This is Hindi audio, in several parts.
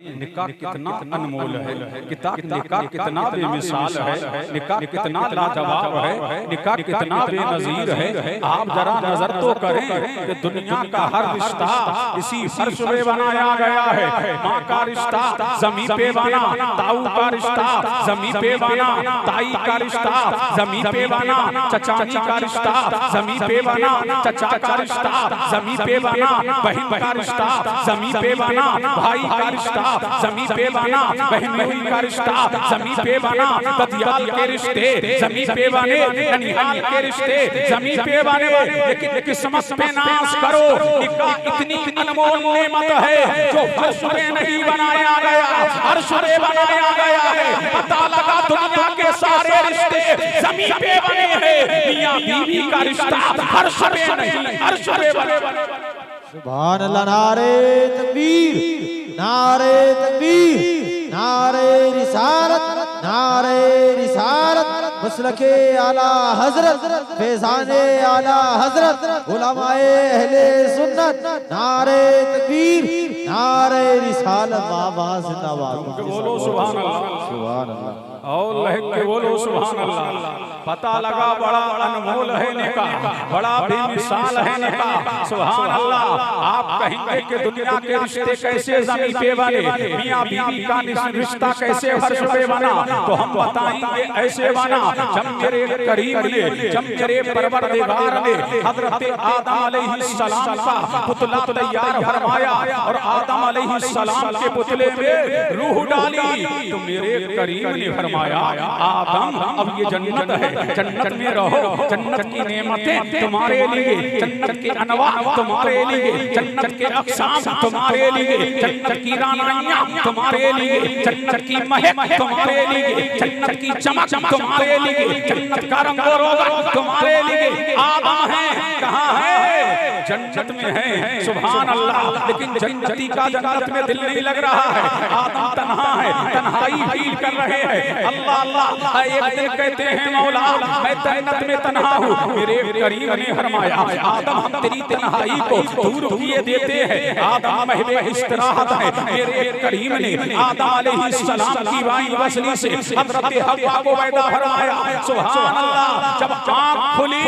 निकाह कितना अनमोल है, निकाह कितना बेमिसाल है, निकाह कितना लाजवाब है, निकाह कितना बेनजीर है। आप जरा नजर तो करें कि दुनिया का हर रिश्ता इसी फर्श पे बनाया गया है। माँ का रिश्ता जमीन पे बना, ताऊ का रिश्ता जमीन पे बना, ताई का रिश्ता जमीन पे बना, चचानी का रिश्ता जमीन पे बना, चचा का रिश्ता जमीन पे बना, बहन का रिश्ता जमीन पे बना, भाई का रिश्ता जमीन पे बना, बहनोई का रिश्ता जमीन पे बना, ददियाल के रिश्ते जमीन पे बने, ननिहाल के रिश्ते जमीन पे बने। लेकिन किस्मत पे नाश करो, निकाह इतनी अनमोल नेमत है जो फर्श पे नहीं बनाया गया, अर्श पे बनाया गया है। पता लगा दुनिया के सारे रिश्ते जमीन पे बने हैं, मियां बीवी का रिश्ता फर्श पे नहीं अर्श पे बने। सुभान अल्लाह। नारे तकबीर, नारे तकबीर, नारे रिसालत, नारे रिसालत, मसलके आला हजरत, फैज़ाने आला हजरत, उलमाए अहले सुन्नत। नारे तकबीर, नारे रिसालत, बाबा जिंदाबाद। बोलो सुभान अल्लाह, सुभान अल्लाह और लहक के बोलो सुभान अल्लाह। पता लगा बड़ा अनमोल है निकाह, बड़ा बेमिसाल है निकाह। सुभान अल्लाह। आप कहेंगे कि दुनिया के रिश्ते कैसे जमीन पे बने, मियां बीवी का रिश्ता कैसे फर्श पे बना, तो हम बताएंगे ऐसे बना। जब मेरे करीम ने, जब मेरे परवरदिगार ने हजरत आदम अलैहिस्सलाम का पुतला तैयार फरमाया और आदम अलैहिस्सलाम के पुतले में रूह डाली, तो मेरे करीम ने फरमाया आदम अब ये जन्नत है, जन्नत में रहो, जन्नत की नेमतें तुम्हारे लिए, जन्नत के अनवा तुम्हारे लिए, जन्नत के अक़साम तुम्हारे लिए, जन्नत की रानियां तुम्हारे लिए, जन्नत की महक तुम्हारे लिए, जन्नत की चमक तुम्हारे लिए, जन्नत का रंग रोगन तुम्हारे लिए। आदम है कहाँ है? जन्नत में है। सुभान अल्लाह। लेकिन जन्नती का जन्नत में दिल नहीं लग रहा है, आदम तन्हा है, तन्हाई फील कर रहे हैं। अल्लाह अल्लाह। एक दिन कहते हैं मौला मैं जन्नत में तन्हा हूँ, मेरे करीम ने फरमाया आदम हम तेरी तन्हाई को दूर किए देते हैं। आदम महवे इस्तराहत है, मेरे करीम ने आदम अलैहिस्सलाम की वाई वसली से हज़रत हव्वा को पैदा फरमाया। सुभान अल्लाह। जब आँख खुली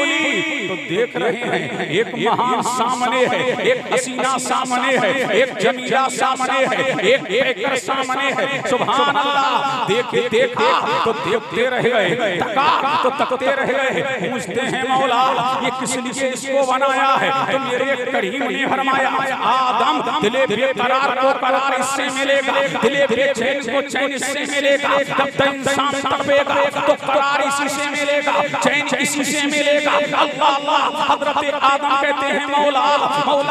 तो देख रहे हैं एक महान सामने है, एक हसीना सामने है, एक जमीला सामने है, एक बेकर सामने है। सुभान अल्लाह। देखा तो देखते रह गए, तका तो तकते रह गए, पूछते हैं मौला ये किस लिए इसको बनाया है? तो मेरे करीम ने फरमाया आदम दिले बेकरार को करार इससे मिलेगा, दिले बेचैन को चैन इससे मिलेगा। जब तक इंसान तड़पेगा तो करार इसी से मिलेगा, चैन इसी से मिलेगा। अल्लाह अल्लाह। हज़रत आदम कहते हैं मौला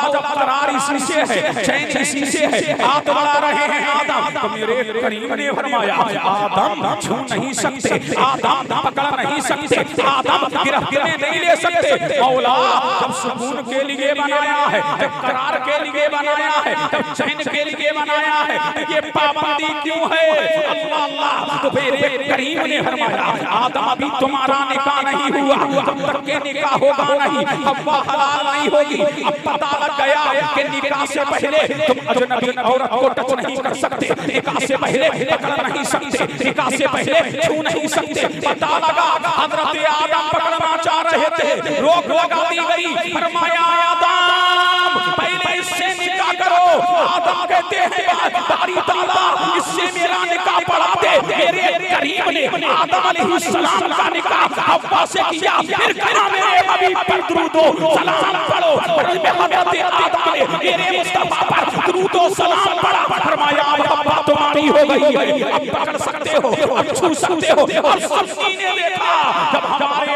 जब करार इसी से है, चैन इसी से है, हाथ बढ़ा रहे हैं आदम, तो मेरे करीम ने फरमाया आदम छू नहीं सकते, आदम पकड़ नहीं सकते, आदम गिरफ्तार नहीं ले सकते। मौला जब सुकून के लिए बनाया है, जब करार के लिए बनाया है, जब चैन के लिए बनाया है, ये पाबंदी क्यों है? अल्लाह अल्लाह। तो मेरे करीम ने फरमाया आदम अभी तुम्हारा निकाह नहीं हुआ, जब तक के निकाह होगा नहीं, हव्वा हलाल नहीं होगी। अब पता लग गया कि निकाह से पहले तुम अजनबी औरत को टच नहीं कर सकते, निकाह से पहले पकड़ नहीं सकते, निकाह से पहले छू नहीं सकते। पता लगा हज़रत आदम पकड़ना चाह रहे थे, रोक लगा दी गई। फरमाया आदम पहले इससे निकाह करो। आदम कहते हैं बारी ताला इससे मेरा निकाह पढ़ा दे। मेरे करीम ने आदम अलैहिस्सलाम का निकाह हव्वा से किया, फिर कहा मेरे नबी पर दुरूद व सलाम पढ़ो। हज़रत आदम ने मेरे मुस्तफा पर दुरूद व सलाम पढ़ा। फरमाया हव्वा तुम्हारी हो गई है, अब पकड़ सकते हो, अब छू सकते हो। और सबकी ने देखा जब हमारे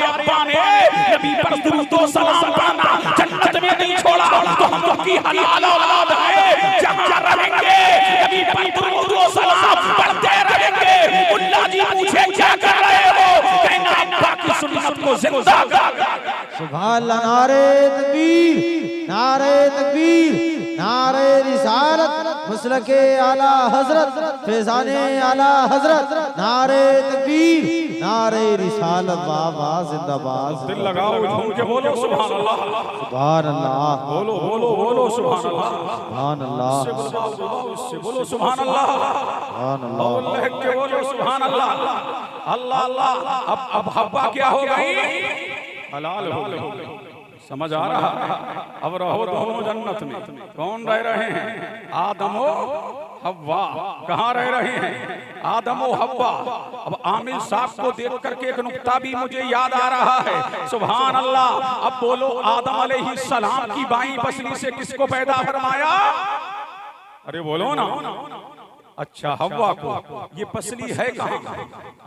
अब्बा ने नबी पर दुरूद व सलाम पढ़ना जन्नत में नहीं छोड़ा, तो हम लोग की हलाल औलाद है, जहाँ रहेंगे नबी पर दुरूद व सलाम पढ़ते रहेंगे। मुल्ला जी पूछे क्या कर रहे हो? कहना अब्बा की सुन्नत को जिंदा कर। सुभान अल्लाह। नारे तकबीर, नारे तकबीर, नारे रिसालत, मसलके आला हजरत फैजाने आला हजरत नारे तकबीर नारे रिसालत वाह वाह जिंदाबाद दिल लगाओ झूम के बोलो सुभान अल्लाह सुभान अल्लाह बोलो बोलो बोलो सुभान अल्लाह सुभान अल्लाह उससे बोलो सुभान अल्लाह सुभान अल्लाह बोल के बोलो सुभान अल्लाह अल्लाह अल्लाह अब हब्बा क्या हो गई हलाल हो गई समझ आ रहा है अब रहो दोनों जन्नत में कौन रह रहे हैं आदम हव्वा कहाँ रह रहे हैं आदम हव्वा अब आमिर साहब को देख करके एक नुक्ता भी मुझे याद आ रहा है सुभान अल्लाह अब बोलो आदम अलैहिस्सलाम की बाईं पसली से किसको पैदा फरमाया अरे बोलो ना अच्छा हव्वा को ये पसली है कहाँ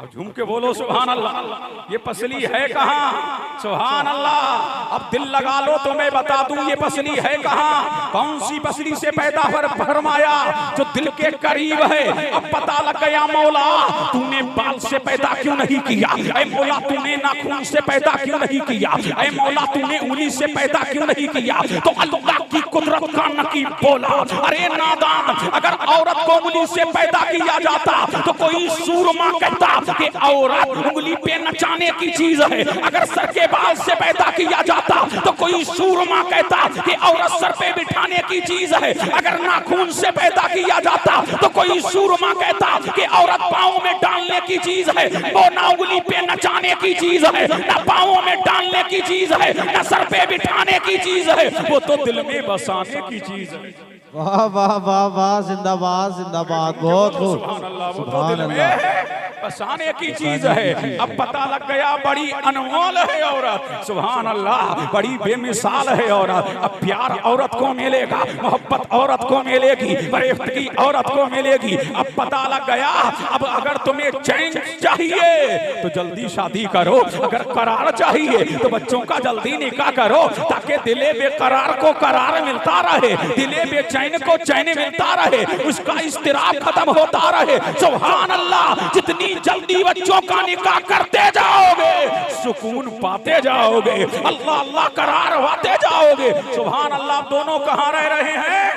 अब झूम के बोलो सुभान अल्लाह ये पसली है कहाँ सुभान अल्लाह अब दिल लगा लो तो मैं बता दूं ये पसली है कहाँ कौन सी पसली से पैदा फरमाया जो दिल के करीब है अब पता लग गया मौला तूने बाल से पैदा क्यों नहीं किया ऐ मौला तूने नाखून से पैदा क्यों नहीं किया ऐ मौला तूने उंगली से पैदा क्यों नहीं किया तो अल्लाह की कुदरत का नकीब बोला अरे नादान अगर औरत को उंगली से पैदा किया जाता तो कोई सूरमा कहता कि औरत उंगली पे नचाने की चीज है अगर सर के बाल से पैदा किया जाता तो कोई सूरमा कहता कि औरत सर पे बिठाने की चीज है अगर नाखून से पैदा किया जाता तो कोई सूरमा कहता कि औरत पाँव में डालने की चीज है वो ना उंगली पे नचाने की चीज है ना पाँव में डालने की चीज है ना सर पे बिठाने की चीज है वो तो दिल में बसाने की चीज है वाह वाह वाह वाह जिंदाबाद जिंदाबाद बहुत खूब सुभान अल्लाह बसाने की चीज है अब पता लग गया बड़ी अनमोल है औरत सुभान अल्लाह बड़ी बेमिसाल है औरत अब प्यार औरत को मिलेगा मोहब्बत औरत को मिलेगी बरेफ्त की औरत को मिलेगी अब पता लग गया अब अगर तुम्हें चैन चाहिए तो जल्दी शादी करो अगर करार चाहिए तो बच्चों का जल्दी निकाह करो ताकि दिले बेकरार को करार मिलता रहे दिले बेचैन को चैन मिलता रहे उसका इस्तिराब खत्म होता रहे सुभान अल्लाह जितनी जल्दी बच्चों का निकाह करते जाओगे सुकून पाते जाओगे अल्लाह अल्लाह करार होते जाओगे सुभान अल्लाह दोनों कहाँ रह रहे हैं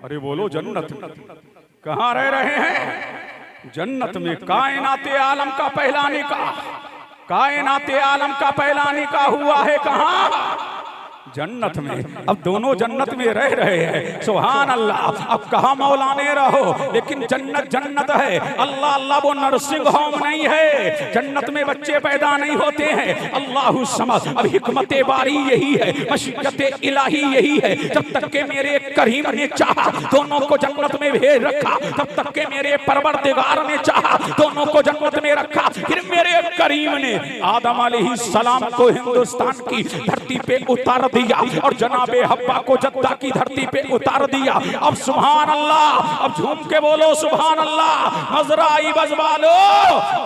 अरे बोलो जन्नत कहाँ रह रहे हैं जन्नत में कायनाते आलम का पहला निकाह कायनाते आलम का पहला निकाह हुआ है कहाँ जन्नत में अब दोनों जन्नत में रह रहे हैं सुभान अल्लाह अब कहा मौलाने रहो लेकिन जन्नत जन्नत है अल्लाह अल्लाह वो नर्सिंग होम नहीं है जन्नत में बच्चे पैदा नहीं होते हैं अल्लाह समझ अब हिकमत बारी यही है मशीयत इलाही यही है जब तक के मेरे करीम ने चाहा दोनों को जन्नत में भेज रखा तब तक के मेरे परवरदिगार ने चाहा दोनों को जन्नत में रखा फिर मेरे करीम ने आदम अलैहिस्सलाम को हिंदुस्तान की धरती पे उतार दिया और जनाबे हब्बा को जद्दा की धरती पे उतार दिया अब सुभान अल्लाह अब झूम के बोलो सुभान अल्लाह मजराई बजवा लो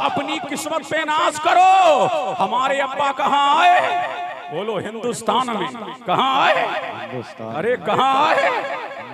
अपनी किस्मत पे नाज करो हमारे अब्बा कहाँ आए बोलो हिंदुस्तान में कहाँ आए अरे कहाँ आए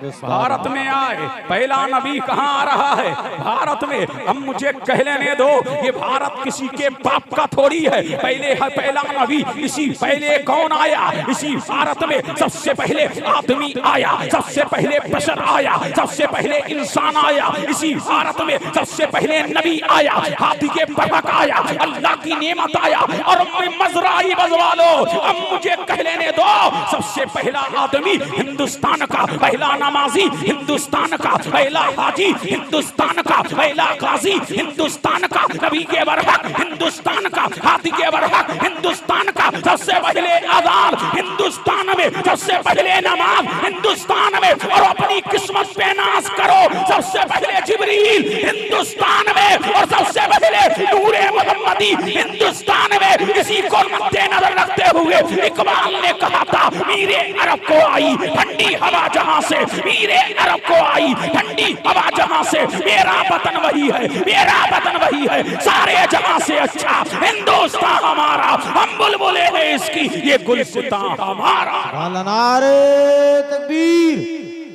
भारत में आए पहला नबी कहाँ आ रहा है भारत में अब मुझे कह लेने दो ये भारत किसी के बाप का थोड़ी है पहले है पहला नबी इसी पहले कौन आया इसी भारत में सबसे पहले आदमी आया सबसे पहले बशर आया सबसे पहले इंसान आया इसी भारत में सबसे पहले नबी आया हाथी के बरहक आया अल्लाह की नेमत आया और मजराई बजवा लो अब मुझे कह लेने दो सबसे पहला आदमी हिंदुस्तान का पहला नमाजी हिंदुस्तान का पहला हाजी हिंदुस्तान का पहला गाजी हिंदुस्तान का नबी के बरहक हिंदुस्तान का हाथी के बरहक हिंदुस्तान का सबसे पहले अजान हिंदुस्तान में सबसे पहले नमाज हिंदुस्तान में और अपनी किस्मत पे नाज करो सबसे पहले जिब्रील हिंदुस्तान में और सबसे पहले नूरे मोहम्मदी हिंदुस्तान में इसी को मद्देनजर रखते हुए इकबाल ने कहा था मीरे अरब को आई ठंडी हवा जहां से मीरे अरब को आई ठंडी हवा जहां से मेरा वतन वही है मेरा वतन वही है सारे जहां से अच्छा हिंदुस्तान हमारा हम बुलबुले हैं इसकी ये गुलसितां हमारा नारे तकबीर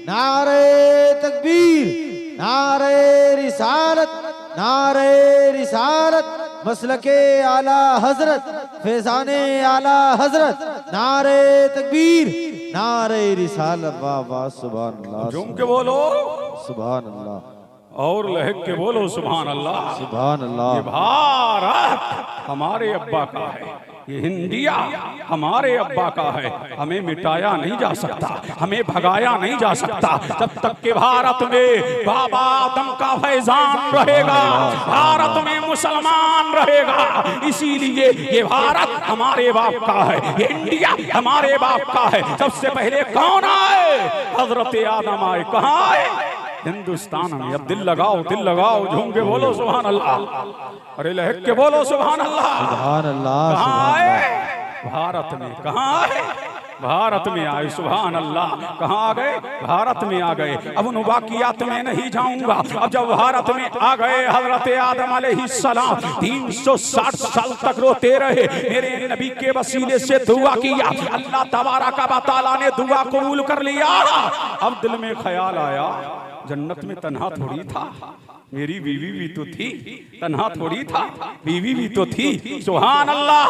नारे तकबीर नारे रिसालत नारे रिसालत मसलके आला हजरत फैजाने आला हजरत नारे तकबीर नारे रिसालत वाह वाह सुभान अल्लाह झूम के बोलो सुभान अल्लाह और लहक के बोलो सुभान अल्लाह। सुभान ये अल्लाह। भारत हमारे अब्बा का है, ये इंडिया हमारे अब्बा का है, हमें मिटाया नहीं जा सकता, हमें भगाया नहीं जा सकता जब तक के भारत में बाबा आदम का फैजान रहेगा, भारत में मुसलमान रहेगा। इसीलिए ये भारत हमारे बाप का है, ये इंडिया हमारे बाप का है। सबसे पहले कौन आए? हजरत आदम आए। कहाँ आए? हिंदुस्तान में। अब दिल लगाओ झूम के बोलो सुभान अल्लाह। अरे लहक के बोलो सुभान अल्लाह। सुभान अल्लाह। कहाँ आए? भारत में। कहाँ आए? भारत में आए। सुभान अल्लाह। कहाँ आ गए? भारत में आ गए। अब उन वाकियात में नहीं जाऊंगा। अब जब भारत में आ गए हजरत आदम अलैहिस्सलाम 360 साल तक रोते रहे, मेरे नबी के वसीले से दुआ किया, अल्लाह तबारक व तआला ने दुआ कबूल कर लिया। अब दिल में ख्याल आया जन्नत में तन्हा थोड़ी था, मेरी बीवी भी तो थी, तन्हा थोड़ी था, बीवी भी तो थी। सुभान अल्लाह।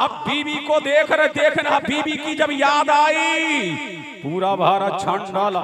अब बीवी को देखना बीवी की जब याद आई, पूरा भारत छान डाला,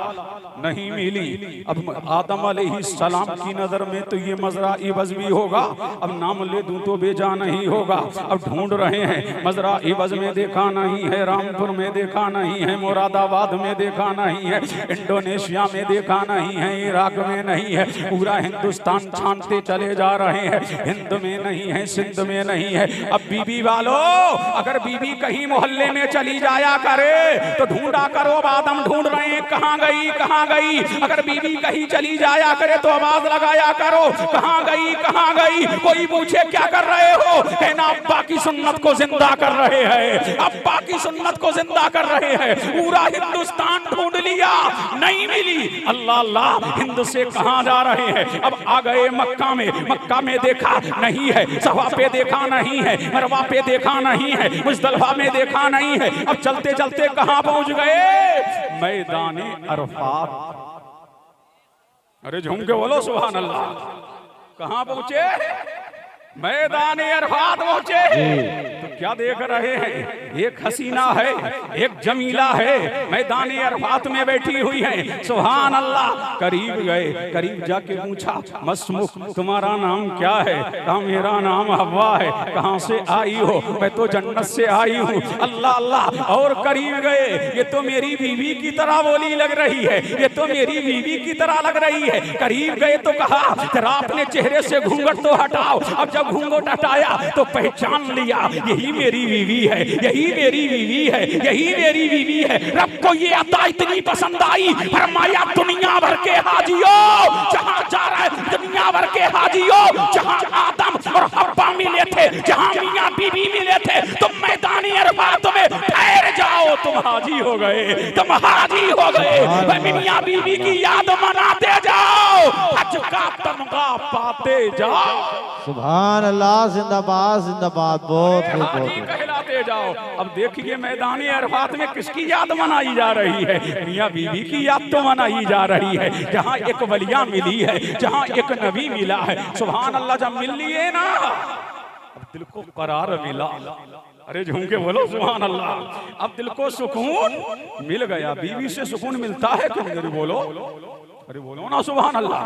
नहीं मिली। अब आदम अलैहिस्सलाम की नजर में तो ये मजरा इवज भी होगा, अब नाम ले दूं तो बेजा नहीं होगा। अब ढूंढ रहे हैं, मजरा इवज में देखा नहीं है, रामपुर में देखा नहीं है, मुरादाबाद में देखा नहीं है, इंडोनेशिया में देखा नहीं है, इराक में नहीं है, पूरा हिंदुस्तान छानते चले जा रहे हैं। हिंद में नहीं है, सिंध में नहीं है। अब बीबी वालों, अगर बीबी कहीं मोहल्ले में चली जाया करे तो ढूंढा करो, आदम ढूंढ रहे हैं, कहाँ गई कहाँ गई। अगर बीबी कहीं चली जाया करे तो आवाज लगाया करो, कहाँ गई। कोई पूछे क्या कर रहे हो, कहना अब्बा की सुन्नत को जिंदा कर रहे हैं, अब्बा की सुन्नत को जिंदा कर रहे हैं। पूरा हिंदुस्तान ढूंढ लिया, नहीं मिली। अल्लाह अल्लाह, हिंद से कहाँ जा रहे हैं? अब आ गए मक्का में देखा नहीं है, सफा पे देखा नहीं है, मरवा पे देखा नहीं है, मुज़दलिफा में देखा नहीं है। अब चलते चलते कहाँ पहुंच गए? मैदाने अरफात। अरे झूम के बोलो सुभान अल्लाह। कहाँ पहुंचे? मैदाने अरफात पहुंचे। तो क्या देख रहे हैं? एक हसीना है, एक जमीला है, मैदाने अरफात में बैठी हुई है। सुभान अल्लाह। करीब गए, करीब जाके पूछा, मसमुख तुम्हारा नाम क्या है? कहा मेरा नाम हव्वा है। कहाँ से आई हो? मैं तो जन्नत से आई हूँ। अल्लाह अल्लाह। और करीब गए, ये तो मेरी बीवी की तरह बोली लग रही है, ये तो मेरी बीवी की तरह लग रही है। करीब गए तो कहा जरा अपने चेहरे से घूंघट तो हटाओ। अब जब घूंघट हटाया तो पहचान लिया, यही मेरी बीवी है, यही मेरी बीवी है, यही मेरी बीवी है। रब को ये अता इतनी पसंद आई, फरमाया दुनिया भर के हाजियों, जहां जा रहे दुनिया भर के हाजियों, जहां आदम और हव्वा मिले थे, जहां मियां बीवी मिले थे, तुम मैदानी अरफात में ठहर जाओ। तुम हाजी हो गए, तुम हाजी हो गए। मियां बीवी की याद मनाते जाओ, हज का तमगा पाते जाओ। सुभान अल्लाह। जिंदाबाद जिंदाबाद। बहुत कहलाते जाओ। अब देखिए मैदानी अरफात में किसकी याद मनाई जा रही है? मियां बीवी की याद तो मनाई जा रही है। जहाँ एक वलिया मिली है, जहाँ एक नबी मिला है। सुभान अल्लाह। जब मिल लिए ना, अब दिल को करार मिला। अरे झूम के बोलो सुभान अल्लाह। अब दिल को सुकून मिल गया। बीवी से सुकून मिलता है क्यों? अरे बोलो, अरे बोलो ना सुभान अल्लाह।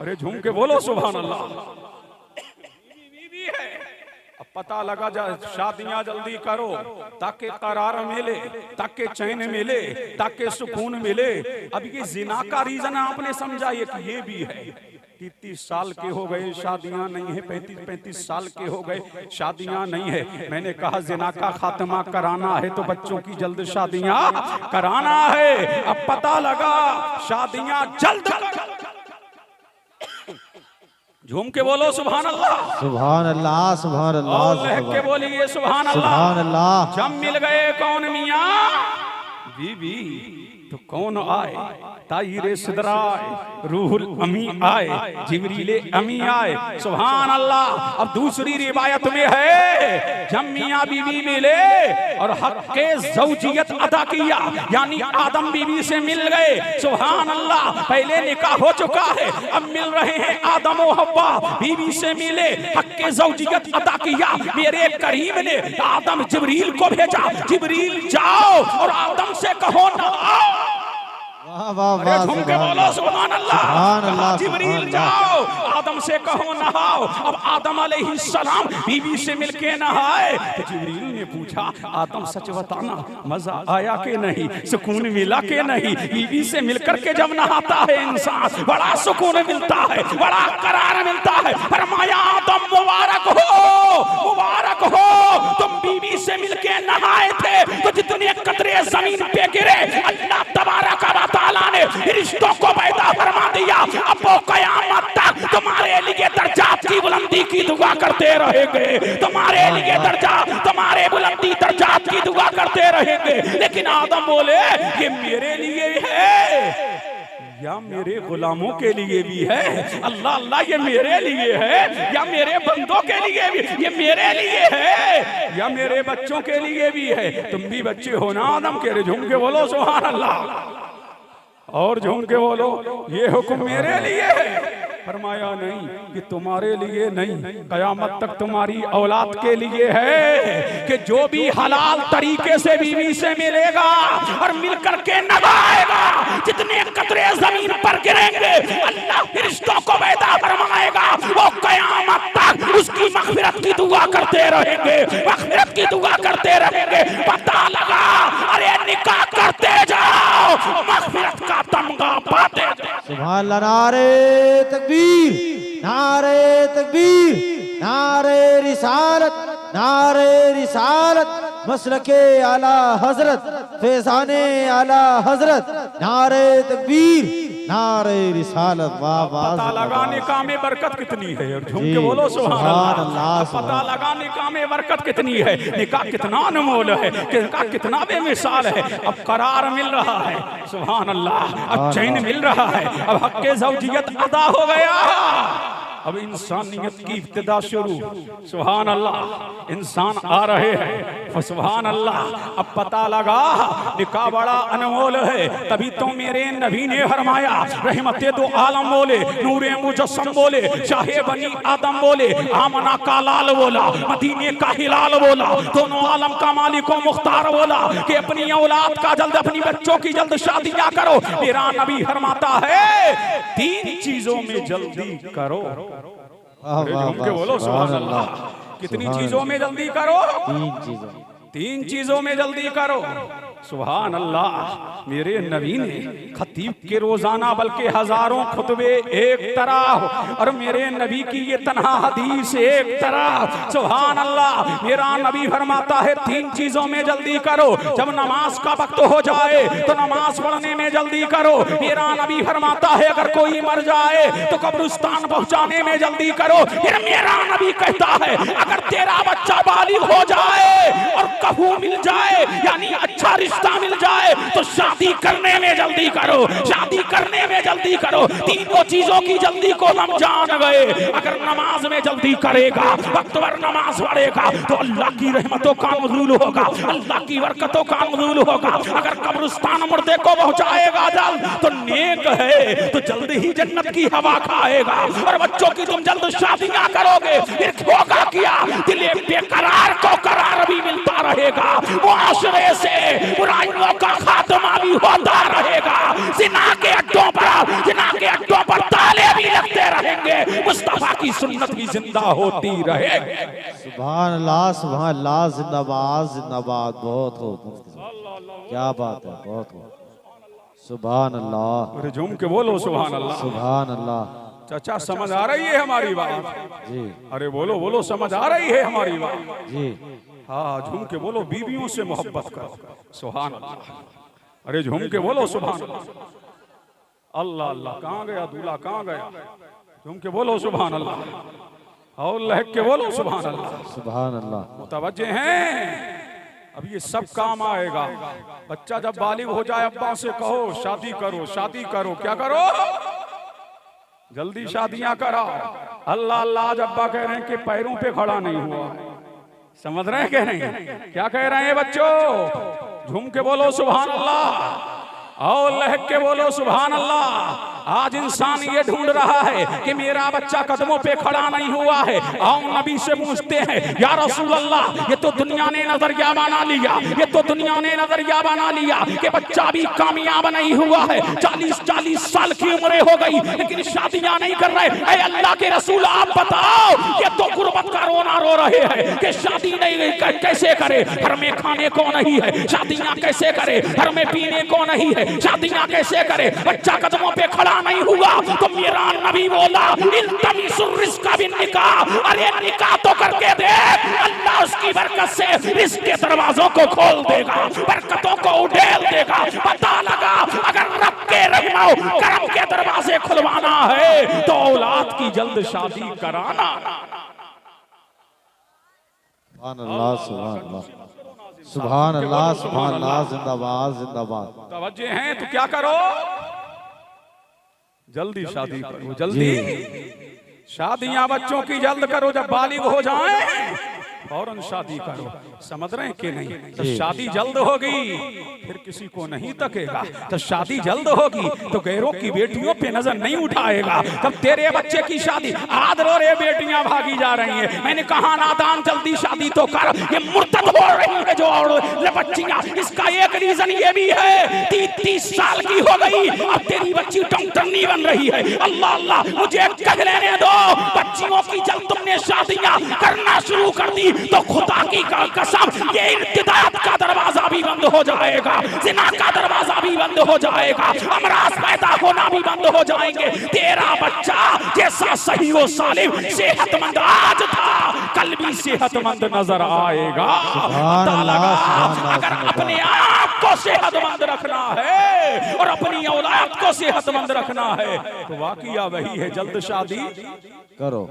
अरे झूम के बोलो सुभान अल्लाह। अब पता लगा जा, शादियां जल्दी करो ताकि करार मिले, ताकि चैन मिले, ताकि सुकून मिले। अब ये जिना का रीजन आपने समझा, ये भी है। 30 साल के हो गए, शादियां नहीं है, 35 साल के हो गए, शादियां नहीं है। मैंने कहा जिना का खात्मा कराना है तो बच्चों की जल्द शादियां कराना है। अब पता लगा शादियां जल्द। झूम के बोलो सुभान अल्लाह। सुभान अल्लाह। सुभान अल्लाह। लहक के बोलिए सुभान अल्लाह। सुभान अल्लाह। जब मिल गए कौन? मियां बीवी। तो कौन आए, ताईरे सिदराए रूहुल अमी आए, जिब्रीले अमी आए। सुभान अल्लाह। अब दूसरी रिवायत में है जब मियां बीवी मिले और हक के ज़ौजियत अदा किया, यानी आदम बीवी से मिल गए। सुभान अल्लाह। पहले निकाह हो चुका है, अब मिल रहे हैं आदम और हव्वा, बीवी से मिले, हक के ज़ौजियत अदा किया। मेरे करीम ने आदम जिब्रील को भेजा, जिब्रील जाओ और आदम से कहो ना आओ। वाह वाह वाह, झूम के बोलो सुभान अल्लाह। जिब्रील जाओ, आदम से कहो नहाओ। अब आदम अलैहिस्सलाम बीवी से मिलके नहाए तो जिब्रील ने पूछा, आदम सच बताना मजा आया कि नहीं, सुकून मिला कि नहीं? बीवी से मिलकर के जब नहाता है इंसान बड़ा सुकून मिलता है, बड़ा करार मिलता है। फरमाया आदम मुबारक हो, मुबारक हो, तुम बीवी से मिलके नहाए थे तो जितने कतरे जमीन पे गिरे अल्लाह तबारक व तआला ने रिश्तों को पैदा फरमा दिया। अब वो कयामत तक तुम्हारे लिए दर्जात की बुलंदी की दुआ करते रहेंगे, तुम्हारे लिए दर्जा, तुम्हारे बुलंदी दर्जात की दुआ करते रहेंगे। लेकिन आदम बोले ये मेरे लिए है या मेरे गुलामों के लिए भी है? अल्लाह अल्लाह, ये मेरे लिए है या मेरे बंदों के लिए भी? ये मेरे लिए है या मेरे बच्चों के लिए भी है? तुम भी बच्चे हो ना आदम के? झूम के बोलो सुभान अल्लाह, और झूम के बोलो ये हुक्म मेरे लिए है। फरमाया नहीं, कि तुम्हारे लिए नहीं, कयामत तक तुम्हारी औलाद के लिए है कि जो भी हलाल तरीके से बीवी से मिलेगा और मिलकर के नभाएगा, जितने कतरे जमीन पर गिरेंगे अल्लाह रिश्तों को पैदा फरमाएगा। वो कयामत तक उसकी मग़फ़िरत की दुआ करते रहेंगे, मग़फ़िरत की दुआ करते रहेंगे। पता लगा, अरे निकाह करते जाओ, मग़फ़िरत का तमगा पाते जाओ। सुभान अल्लाह। नारे तकबीर, नारे तकबीर, नारे रिसालत, नारे रिसालत, मसलके आला हजरत, फैज़ाने आला हजरत, नारे तकबीर, नारे रिसालत। वाह वाह। पता लगाने का में बरकत कितनी है, और झूम के बोलो सुभान अल्लाह। पता लगाने का में बरकत कितनी है, निकाह कितना अनमोल है, निकाह कितना बेमिसाल है। अब करार मिल रहा है, सुभान अल्लाह, अब चैन मिल रहा है, अब हक के ज़ौजियत अदा हो गया। अब इंसानियत की इब्तिदा शुरू। सुभान अल्लाह। इंसान आ रहे हैं, सुभान अल्लाह। अब पता लगा निकाह बड़ा अनमोल है। तभी तो मेरे नबी ने फरमाया, रहमते दो आलम बोले, नूरे मुजस्सम बोले, शाहे बनी आदम बोले, आमना का लाल बोला, मदीने का हिलाल बोला, दोनों आलम का मालिक व मुख्तार बोला कि अपनी औलाद का जल्द, अपनी बच्चों की जल्द शादियां करो। मेरा नबी फरमाता है 3 चीजों में जल्दी करो। के बोलो सुभान अल्लाह। कितनी चीजों में जल्दी करो? 3 चीजों में जल्दी करो। सुभान अल्लाह। मेरे नबी ने खतीब के रोजाना बल्कि हजारों खुतबे एक तरह, और मेरे नबी की ये तन्हा हदीस एक तरह। सुभान अल्लाह। मेरा नबी फरमाता है 3 चीजों में जल्दी करो। जब नमाज का वक्त हो जाए तो नमाज पढ़ने में जल्दी करो। मेरा नबी फरमाता है अगर कोई मर जाए तो कब्रिस्तान पहुंचाने में जल्दी करो। फिर मेरा नबी कहता है अगर तेरा बच्चा बालिग हो जाए और कफू मिल जाए, यानी अच्छा रिश्ता मिल जाए, तो शादी करने में जल्दी करो, शादी करने में जल्दी करो। 3 चीजों की जल्दी को हम जान गए। अगर नमाज में जल्दी करेगा, वक्त पर नमाज पढ़ेगा, तो अल्लाह की रहमतों का नुज़ूल होगा, अल्लाह की बरकतों का नुज़ूल होगा। अगर कब्रिस्तान मुर्दे को पहुंचाएगा जल्द, तो नेक है, तो जल्द ही जन्नत की हवा खाएगा। और बच्चों की तुम जल्द शादियां करोगे, फिर होगा क्या? दिले बेकरार को करार भी मिलता रहेगा, मुआशरे से बुराइयों का खात्मा भी होता रहेगा, जिना के अड्डों पर ताले भी लगते रहेंगे, मुस्तफा की सुन्नत भी जिंदा होती रहेगी। सुभान अल्लाह, सुभान अल्लाह, जिंदाबाद जिंदाबाद। बहुत हो, क्या बात है, बहुत हो। सुभान अल्लाह। अरे झूम के बोलो सुभान अल्लाह। सुभान अल्लाह। चाचा समझ आ रही है हमारी बात? जी। अरे बोलो बोलो, समझ आ रही है हमारी बात? जी। हाँ, झूम के बोलो, बीवियों से मोहब्बत करो। सुभान अल्लाह। अरे झूम के बोलो सुभान अल्लाह। अल्लाह कहाँ गया दूल्हा, कहाँ गया? झूम के बोलो सुभान अल्लाह, और लहक के बोलो सुभान अल्लाह। सुभान अल्लाह। मुतवज्जे हैं अब ये सब काम आएगा। बच्चा जब बालिग हो जाए अब्बा से कहो शादी करो, शादी करो। क्या करो? जल्दी शादियां कराओ। अल्लाह अल्लाह। आज अब्बा कह रहे हैं कि पैरों पे खड़ा नहीं हुआ। समझ रहे हैं? कह रहे हैं क्या कह रहे हैं बच्चों? झूम के बोलो सुभान अल्लाह और लहक के बोलो सुभान अल्लाह। आज इंसान ये ढूंढ रहा है कि मेरा बच्चा कदमों पे खड़ा नहीं हुआ है। आओ नबी से पूछते हैं या रसूल अल्लाह, ये तो दुनिया ने नजरिया बना लिया, ये तो दुनिया ने नजरिया बना लिया कि बच्चा भी कामयाब नहीं हुआ है। 40-40 साल की उम्र हो गई लेकिन शादियां नहीं कर रहे। ऐ अल्लाह के रसूल आप बताओ, ये तो गुर्बत का रोना रो रहे हैं कि शादी नहीं कैसे करे, घर में खाने को नहीं है, शादियां कैसे करे, घर में पीने को नहीं है, शादियां कैसे करे, बच्चा कदमों पे खड़ा नहीं हुआ। तो मेरा नबी बोला रिस्का भी निकाह, अरे निकाह तो करके दे, अल्लाह उसकी बरकत से रिस्क के दरवाजों को खोल देगा, बरकतों को उड़ेल देगा। पता लगा अगर रब के रहमो करम के दरवाजे खुलवाना है तो औलाद की जल्द शादी कराना। सुभान अल्लाह, सुभान अल्लाह, सुभान अल्लाह, सुभान अल्लाह। जिंदाबाद जिंदाबाद। तवज्जो हैं तो क्या करो? जल्दी शादी करो, जल्दी शादियां बच्चों की जल्द करो। जब बालिग हो जाएं फौरन शादी करो। समझ रहे हैं कि नहीं? तो शादी जल्द होगी फिर किसी को नहीं तकेगा। तो शादी जल्द होगी तो गैरों की बेटियों पे नजर नहीं उठाएगा। तब तेरे बच्चे की शादी आज रो रे बेटियां भागी जा रही हैं। मैंने कहा नादान जल्दी शादी तो कर, ये मुर्तद हो रही है जो बच्चियां। इसका एक रीजन ये भी है 30 साल की हो गई अब तेरी बच्ची टंगटंगी बन रही है। अल्लाह अल्लाह मुझे कह लेने दो। बच्चियों की जब तुमने शादियां करना शुरू कर दी तो खुदा की कसम ये इर्तिदाद का दरवाजा भी बंद हो जाएगा, जिना का दरवाजा भी बंद हो जाएगा, अमराज पैदा होना भी बंद हो जाएंगे। तेरा बच्चा जैसा सही व सालिम सेहतमंद आज था कल भी सेहतमंद नजर आएगा। अगर अपने आप को सेहतमंद रखना है और अपनी औलाद को सेहतमंद रखना है तो वाकया वही है, जल्द शादी करो।